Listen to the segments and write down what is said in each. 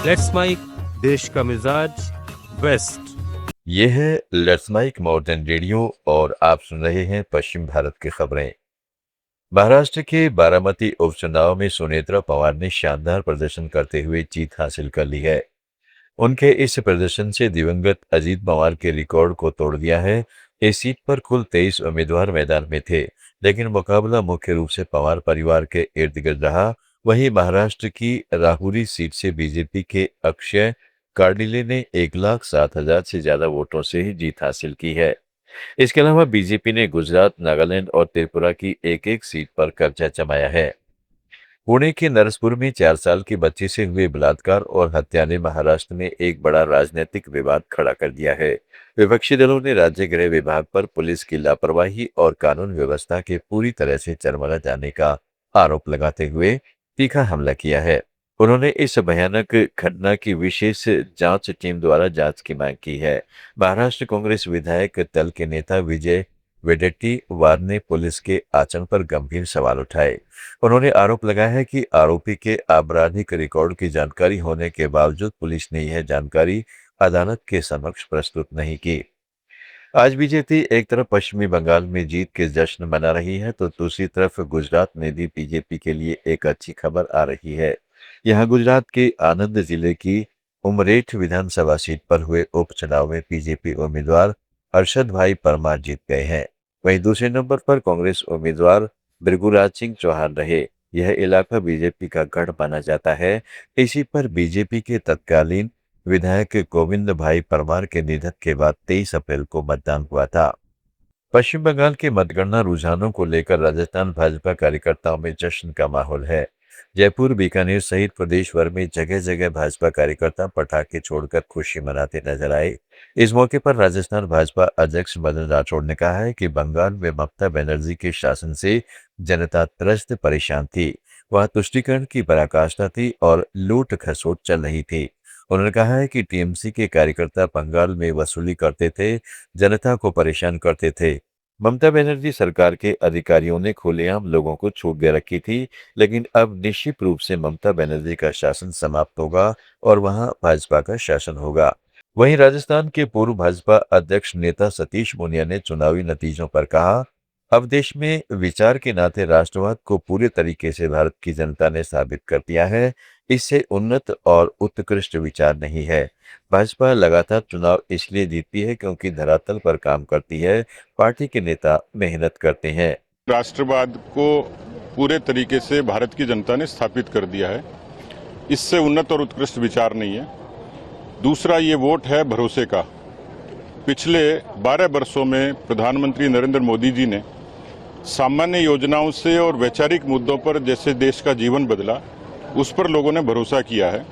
Let's mic देश का मिजाज वेस्ट। ये है लेट्स माइक मॉडर्न रेडियो और आप सुन रहे हैं पश्चिम भारत की खबरें। महाराष्ट्र के बारामती उपचुनाव में सुनेत्रा पवार ने शानदार प्रदर्शन करते हुए जीत हासिल कर ली है। उनके इस प्रदर्शन से दिवंगत अजीत पवार के रिकॉर्ड को तोड़ दिया है। इस सीट पर कुल 23 उम्मीदवार मैदान में थे, लेकिन मुकाबला मुख्य रूप से पवार परिवार के इर्द गिर्द रहा। वहीं महाराष्ट्र की राहुरी सीट से बीजेपी के अक्षय कार्डिले ने 1,07,000 से ज्यादा वोटों से ही जीत हासिल की है। इसके अलावा बीजेपी ने गुजरात, नागालैंड और त्रिपुरा की एक एक सीट पर कब्जा जमाया है। पुणे के नरसपुर में 4 साल की बच्ची से हुए बलात्कार और हत्या ने महाराष्ट्र में एक बड़ा राजनीतिक विवाद खड़ा कर दिया है। विपक्षी दलों ने राज्य गृह विभाग पर पुलिस की लापरवाही और कानून व्यवस्था के पूरी तरह से चरमरा जाने का आरोप लगाते हुए तीखा हमला किया है। उन्होंने इस भयानक घटना की विशेष जांच टीम द्वारा जांच की मांग की है। महाराष्ट्र कांग्रेस विधायक दल के नेता विजय वेडेट्टीवार ने पुलिस के आचरण पर गंभीर सवाल उठाए। उन्होंने आरोप लगाया है कि आरोपी के आपराधिक रिकॉर्ड की जानकारी होने के बावजूद पुलिस ने यह जानकारी अदालत के समक्ष प्रस्तुत नहीं की। आज बीजेपी एक तरफ पश्चिमी बंगाल में जीत के जश्न मना रही है, तो दूसरी तरफ गुजरात में भी बीजेपी के लिए एक अच्छी खबर आ रही है। यहाँ गुजरात के आनंद जिले की उमरेठ विधानसभा सीट पर हुए उपचुनाव में बीजेपी उम्मीदवार अरशद भाई परमार जीत गए हैं। वहीं दूसरे नंबर पर कांग्रेस उम्मीदवार भृगुराज सिंह चौहान रहे। यह इलाका बीजेपी का गढ़ माना जाता है। इसी पर बीजेपी के तत्कालीन विधायक गोविंद भाई परमार के निधन के बाद 23 अप्रैल को मतदान हुआ था। पश्चिम बंगाल के मतगणना रुझानों को लेकर राजस्थान भाजपा कार्यकर्ताओं में जश्न का माहौल है। जयपुर, बीकानेर सहित प्रदेश भर में जगह जगह भाजपा कार्यकर्ता पटाखे छोड़कर खुशी मनाते नजर आए। इस मौके पर राजस्थान भाजपा अध्यक्ष मदन राठौड़ ने कहा है कि बंगाल में ममता बनर्जी के शासन से जनता त्रस्त परेशान थी। वहां तुष्टीकरण की पराकाष्ठा थी और लूट खसोट चल रही थी। उन्होंने कहा है कि टीएमसी के कार्यकर्ता बंगाल में वसूली करते थे, जनता को परेशान करते थे। ममता बनर्जी सरकार के अधिकारियों ने खुलेआम लोगों को छूट दे रखी थी, लेकिन अब निश्चित रूप से ममता बनर्जी का शासन समाप्त होगा और वहां भाजपा का शासन होगा। वहीं राजस्थान के पूर्व भाजपा अध्यक्ष नेता सतीश पूनिया ने चुनावी नतीजों पर कहा, अब देश में विचार के नाते राष्ट्रवाद को पूरे तरीके से भारत की जनता ने साबित कर दिया है। इससे उन्नत और उत्कृष्ट विचार नहीं है। भाजपा लगातार चुनाव इसलिए जीतती है क्योंकि धरातल पर काम करती है, पार्टी के नेता मेहनत करते हैं। राष्ट्रवाद को पूरे तरीके से भारत की जनता ने स्थापित कर दिया है। इससे उन्नत और उत्कृष्ट विचार नहीं है। दूसरा, ये वोट है भरोसे का। पिछले 12 वर्षों में प्रधानमंत्री नरेंद्र मोदी जी ने सामान्य योजनाओं से और वैचारिक मुद्दों पर जैसे देश का जीवन बदला, उस पर लोगों ने भरोसा किया है।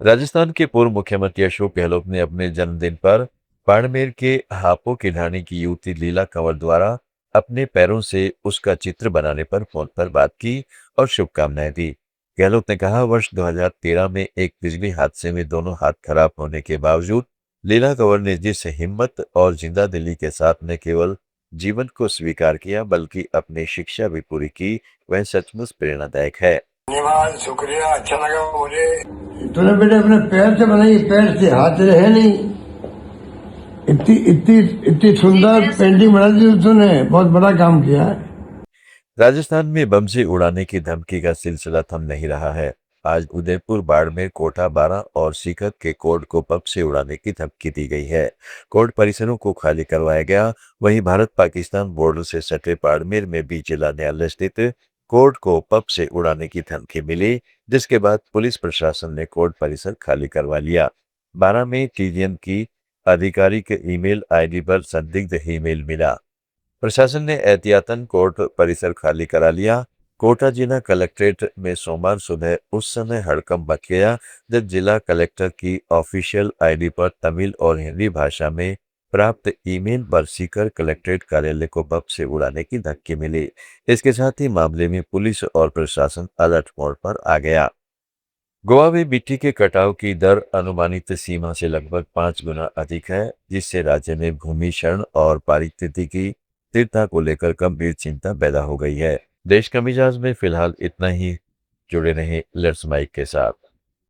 राजस्थान के पूर्व मुख्यमंत्री अशोक गहलोत ने अपने जन्मदिन पर बाड़मेर के हापो की ढाणी की युवती लीला कंवर द्वारा अपने पैरों से उसका चित्र बनाने पर फोन पर बात की और शुभकामनाएं दी। गहलोत ने कहा, वर्ष 2013 में एक बिजली हादसे में दोनों हाथ खराब होने के बावजूद लीला कंवर ने जिस हिम्मत और जिंदा दिली के साथ न केवल जीवन को स्वीकार किया बल्कि अपनी शिक्षा भी पूरी की, वह सचमुच प्रेरणादायक है। धन्यवाद, शुक्रिया, अच्छा लगा मुझे। तूने बेटे अपने पैर से बनाई, पैर से, हाथ से है नहीं। इतनी इतनी इतनी सुंदर पेंटिंग बना दी तूने, बहुत बड़ा काम किया है। राजस्थान में बम से उड़ाने की धमकी का सिलसिला थम नहीं रहा है। आज उदयपुर, बाड़मेर, कोटा, बारां और सीकर के कोर्ट को बम से उड़ाने की धमकी दी गई है। कोर्ट परिसरों को खाली करवाया गया। वहीं भारत पाकिस्तान बॉर्डर से सटे बाड़मेर में भी जिला न्यायालय स्थित कोर्ट को बम से उड़ाने की धमकी मिली, जिसके बाद पुलिस प्रशासन ने कोर्ट परिसर खाली करवा लिया। बारां में टीजीएम की आधिकारिक ईमेल आईडी पर संदिग्ध ईमेल मिला। प्रशासन ने एहतियातन कोर्ट परिसर खाली करा लिया। कोटा जिला कलेक्ट्रेट में सोमवार सुबह उस समय हड़कंप मच गया जब जिला कलेक्टर की ऑफिशियल आईडी पर तमिल और हिंदी भाषा में प्राप्त ईमेल पर सीकर कलेक्ट्रेट कार्यालय को बम से उड़ाने की धमकी मिली। इसके साथ ही मामले में पुलिस और प्रशासन अलर्ट मोड पर आ गया। गोवा में मिट्टी के कटाव की दर अनुमानित सीमा से लगभग 5 गुना अधिक है, जिससे राज्य में भूमि क्षरण और पारिस्थितिकी स्थिरता को लेकर गंभीर चिंता पैदा हो गई है। देश का मिजाज में फिलहाल इतना ही। जुड़े रहें लेट्स माइक के साथ।